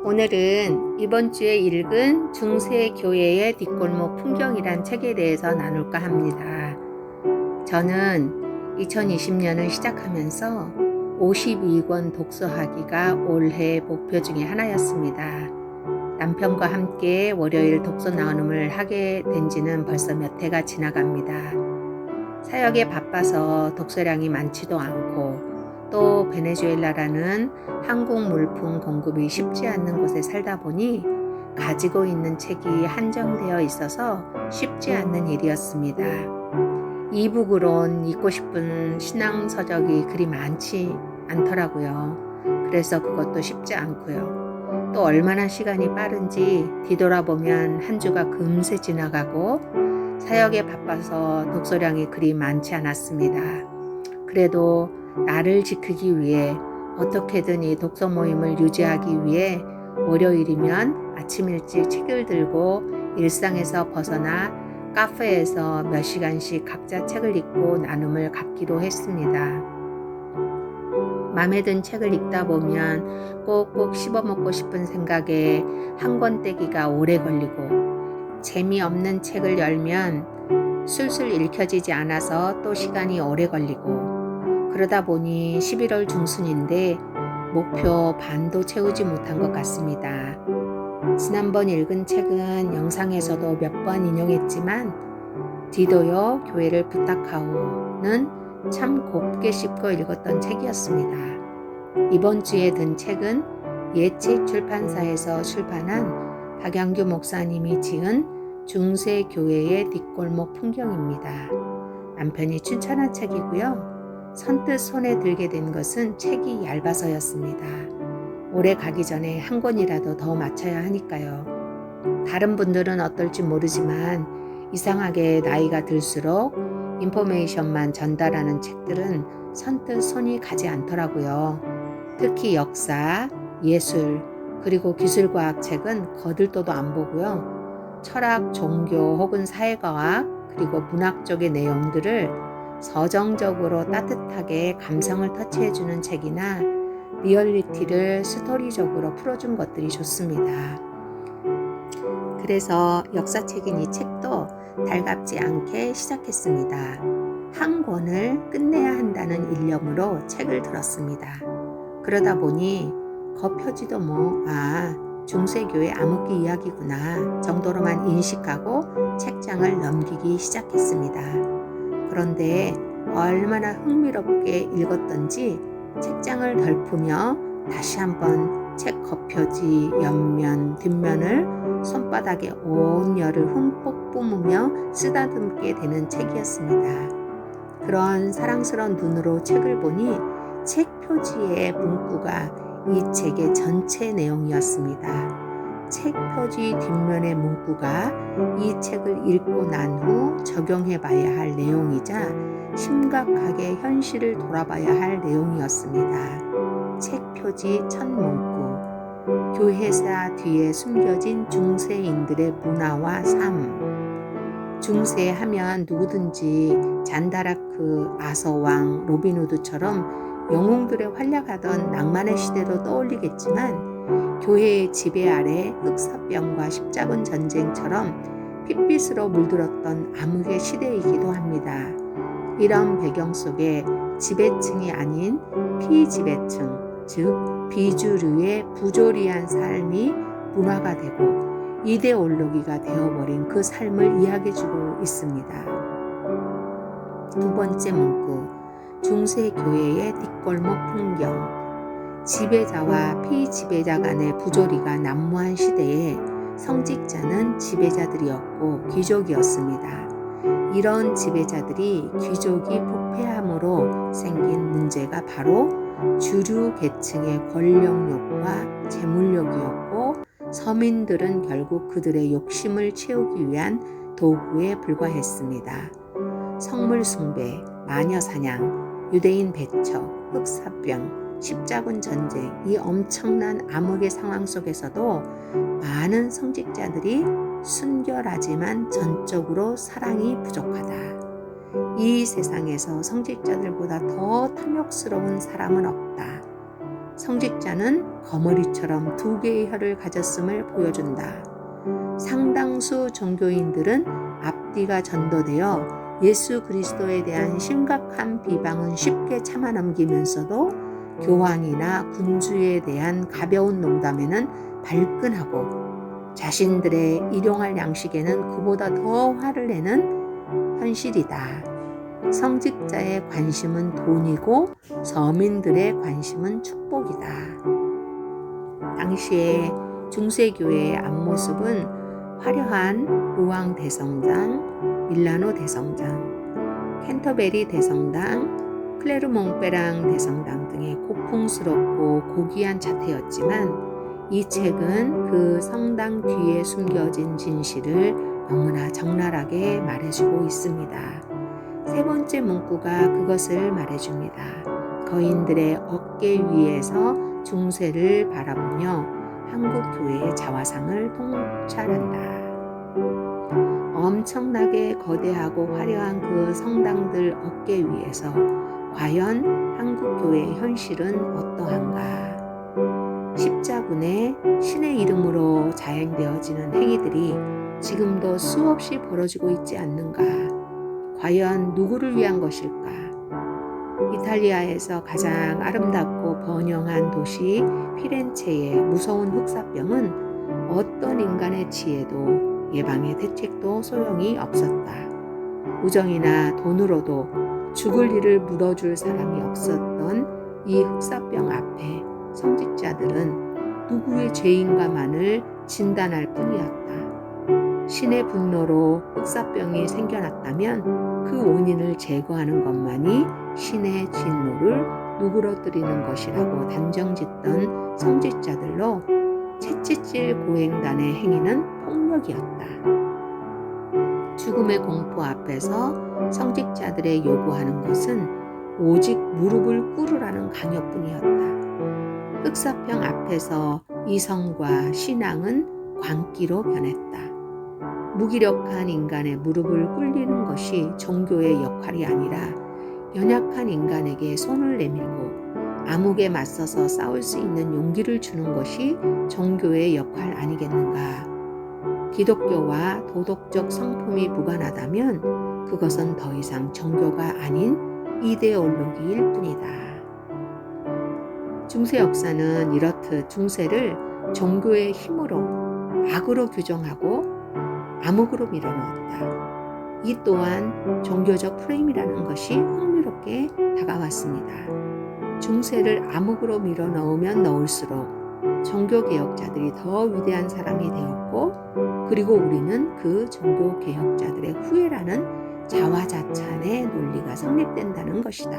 오늘은 이번 주에 읽은 중세교회의 뒷골목 풍경이란 책에 대해서 나눌까 합니다. 저는 2020년을 시작하면서 52권 독서하기가 올해 목표 중에 하나였습니다. 남편과 함께 월요일 독서 나눔을 하게 된 지는 벌써 몇 해가 지나갑니다. 사역에 바빠서 독서량이 많지도 않고 또 베네수엘라라는 한국 물품 공급이 쉽지 않는 곳에 살다 보니 가지고 있는 책이 한정되어 있어서 쉽지 않는 일이었습니다. 이북으론 읽고 싶은 신앙서적이 그리 많지 않더라고요. 그래서 그것도 쉽지 않고요. 또 얼마나 시간이 빠른지 뒤돌아보면 한 주가 금세 지나가고 사역에 바빠서 독서량이 그리 많지 않았습니다. 그래도 나를 지키기 위해 어떻게든 이 독서 모임을 유지하기 위해 월요일이면 아침 일찍 책을 들고 일상에서 벗어나 카페에서 몇 시간씩 각자 책을 읽고 나눔을 갖기로 했습니다. 마음에 든 책을 읽다 보면 꼭꼭 씹어먹고 싶은 생각에 한 권 떼기가 오래 걸리고 재미없는 책을 열면 술술 읽혀지지 않아서 또 시간이 오래 걸리고 그러다 보니 11월 중순인데 목표 반도 채우지 못한 것 같습니다. 지난번 읽은 책은 영상에서도 몇 번 인용했지만 디도요 교회를 부탁하오는 참 곱게 씹고 읽었던 책이었습니다. 이번 주에 든 책은 예책 출판사에서 출판한 박양규 목사님이 지은 중세교회의 뒷골목 풍경입니다. 남편이 추천한 책이고요. 선뜻 손에 들게 된 것은 책이 얇아서였습니다. 오래 가기 전에 한 권이라도 더 맞춰야 하니까요. 다른 분들은 어떨지 모르지만 이상하게 나이가 들수록 인포메이션만 전달하는 책들은 선뜻 손이 가지 않더라고요. 특히 역사, 예술, 그리고 기술과학 책은 거들떠도 안 보고요. 철학, 종교 혹은 사회과학, 그리고 문학 쪽의 내용들을 서정적으로 따뜻하게 감성을 터치해주는 책이나 리얼리티를 스토리적으로 풀어준 것들이 좋습니다. 그래서 역사책인 이 책도 달갑지 않게 시작했습니다. 한 권을 끝내야 한다는 일념으로 책을 들었습니다. 그러다 보니 겉표지도 중세교회 암흑기 이야기구나 정도로만 인식하고 책장을 넘기기 시작했습니다. 그런데 얼마나 흥미롭게 읽었던지 책장을 덜프며 다시 한번 책 겉표지, 옆면, 뒷면을 손바닥에 온 열을 흠뻑 뿜으며 쓰다듬게 되는 책이었습니다. 그런 사랑스러운 눈으로 책을 보니 책 표지의 문구가 이 책의 전체 내용이었습니다. 책 표지 뒷면의 문구가 이 책을 읽고 난 후 적용해 봐야 할 내용이자 심각하게 현실을 돌아봐야 할 내용이었습니다. 책 표지 첫 문구, 교회사 뒤에 숨겨진 중세인들의 문화와 삶. 중세하면 누구든지 잔다라크, 아서왕, 로빈후드처럼 영웅들의 활약하던 낭만의 시대로 떠올리겠지만 교회의 지배 아래 흑사병과 십자군 전쟁처럼 핏빛으로 물들었던 암흑의 시대이기도 합니다. 이런 배경 속에 지배층이 아닌 피지배층, 즉 비주류의 부조리한 삶이 문화가 되고 이데올로기가 되어버린 그 삶을 이야기해주고 있습니다. 두 번째 문구, 중세교회의 뒷골목 풍경. 지배자와 피지배자 간의 부조리가 난무한 시대에 성직자는 지배자들이었고 귀족이었습니다. 이런 지배자들이 귀족이 부패함으로 생긴 문제가 바로 주류 계층의 권력욕과 재물욕이었고 서민들은 결국 그들의 욕심을 채우기 위한 도구에 불과했습니다. 성물 숭배, 마녀 사냥, 유대인 배척, 흑사병, 십자군 전쟁, 이 엄청난 암흑의 상황 속에서도 많은 성직자들이 순결하지만 전적으로 사랑이 부족하다. 이 세상에서 성직자들보다 더 탐욕스러운 사람은 없다. 성직자는 거머리처럼 두 개의 혀를 가졌음을 보여준다. 상당수 종교인들은 앞뒤가 전도되어 예수 그리스도에 대한 심각한 비방은 쉽게 참아 넘기면서도 교황이나 군주에 대한 가벼운 농담에는 발끈하고 자신들의 일용할 양식에는 그보다 더 화를 내는 현실이다. 성직자의 관심은 돈이고 서민들의 관심은 축복이다. 당시의 중세교회의 앞모습은 화려한 루앙 대성당, 밀라노 대성당, 캔터베리 대성당, 클레르몽페랑 대성당 등의 고풍스럽고 고귀한 자태였지만 이 책은 그 성당 뒤에 숨겨진 진실을 너무나 적나라하게 말해주고 있습니다. 세 번째 문구가 그것을 말해줍니다. 거인들의 어깨 위에서 중세를 바라보며 한국 교회의 자화상을 통찰한다. 엄청나게 거대하고 화려한 그 성당들 어깨 위에서 과연 한국 교회의 현실은 어떠한가? 십자군의 신의 이름으로 자행되어지는 행위들이 지금도 수없이 벌어지고 있지 않는가? 과연 누구를 위한 것일까? 이탈리아에서 가장 아름답고 번영한 도시 피렌체의 무서운 흑사병은 어떤 인간의 지혜도 예방의 대책도 소용이 없었다. 우정이나 돈으로도 죽을 일을 묻어줄 사람이 없었던 이 흑사병 앞에 성직자들은 누구의 죄인가만을 진단할 뿐이었다. 신의 분노로 흑사병이 생겨났다면 그 원인을 제거하는 것만이 신의 진노를 누그러뜨리는 것이라고 단정짓던 성직자들로 채찍질 고행단의 행위는 폭력이었다. 죽음의 공포 앞에서 성직자들의 요구하는 것은 오직 무릎을 꿇으라는 강요뿐이었다. 흑사병 앞에서 이성과 신앙은 광기로 변했다. 무기력한 인간의 무릎을 꿇리는 것이 종교의 역할이 아니라 연약한 인간에게 손을 내밀고 암흑에 맞서서 싸울 수 있는 용기를 주는 것이 종교의 역할 아니겠는가. 기독교와 도덕적 성품이 무관하다면 그것은 더 이상 종교가 아닌 이데올로기일 뿐이다. 중세 역사는 이렇듯 중세를 종교의 힘으로 악으로 규정하고 암흑으로 밀어넣었다. 이 또한 종교적 프레임이라는 것이 흥미롭게 다가왔습니다. 중세를 암흑으로 밀어넣으면 넣을수록 종교개혁자들이 더 위대한 사람이 되었고 그리고 우리는 그 종교개혁자들의 후예라는 자화자찬의 논리가 성립된다는 것이다.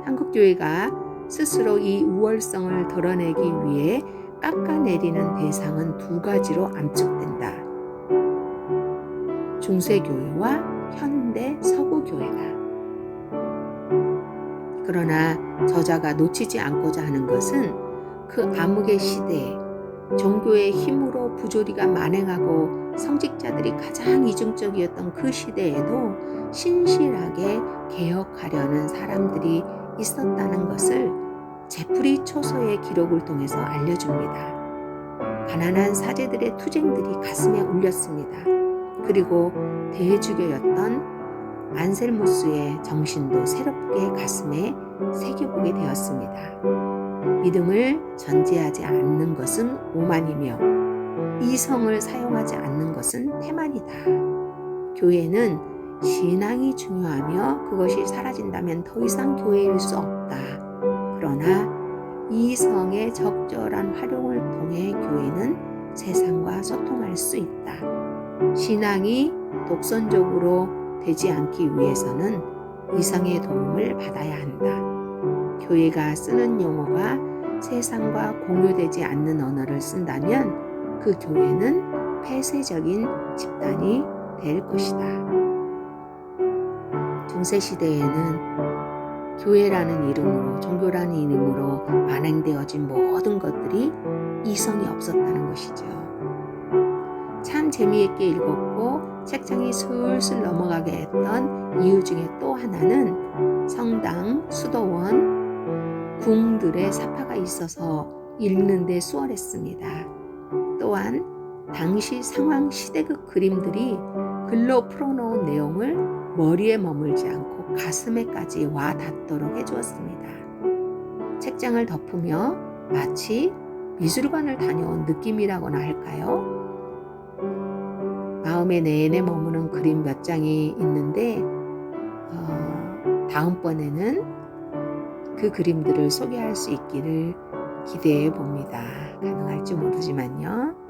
한국교회가 스스로 이 우월성을 드러내기 위해 깎아내리는 대상은 두 가지로 암축된다. 중세교회와 현대 서구교회다. 그러나 저자가 놓치지 않고자 하는 것은 그 암흑의 시대에 종교의 힘으로 부조리가 만행하고 성직자들이 가장 이중적이었던 그 시대에도 신실하게 개혁하려는 사람들이 있었다는 것을 제프리 초소의 기록을 통해서 알려줍니다. 가난한 사제들의 투쟁들이 가슴에 울렸습니다. 그리고 대주교였던 안셀무스의 정신도 새롭게 가슴에 새겨보게 되었습니다. 믿음을 전제하지 않는 것은 오만이며 이성을 사용하지 않는 것은 태만이다. 교회는 신앙이 중요하며 그것이 사라진다면 더 이상 교회일 수 없다. 그러나 이성의 적절한 활용을 통해 교회는 세상과 소통할 수 있다. 신앙이 독선적으로 되지 않기 위해서는 이성의 도움을 받아야 한다. 교회가 쓰는 용어가 세상과 공유되지 않는 언어를 쓴다면 그 교회는 폐쇄적인 집단이 될 것이다. 중세시대에는 교회라는 이름으로, 종교라는 이름으로 만행되어진 모든 것들이 이성이 없었다는 것이죠. 참 재미있게 읽었고 책장이 술술 넘어가게 했던 이유 중에 또 하나는 성당, 수도원, 궁들의 사파가 있어서 읽는데 수월했습니다. 또한 당시 상황 시대극 그림들이 글로 풀어놓은 내용을 머리에 머물지 않고 가슴에까지 와 닿도록 해주었습니다. 책장을 덮으며 마치 미술관을 다녀온 느낌이라고나 할까요? 마음에 내내 머무는 그림 몇 장이 있는데 다음번에는 그 그림들을 소개할 수 있기를 기대해 봅니다. 가능할지 모르지만요.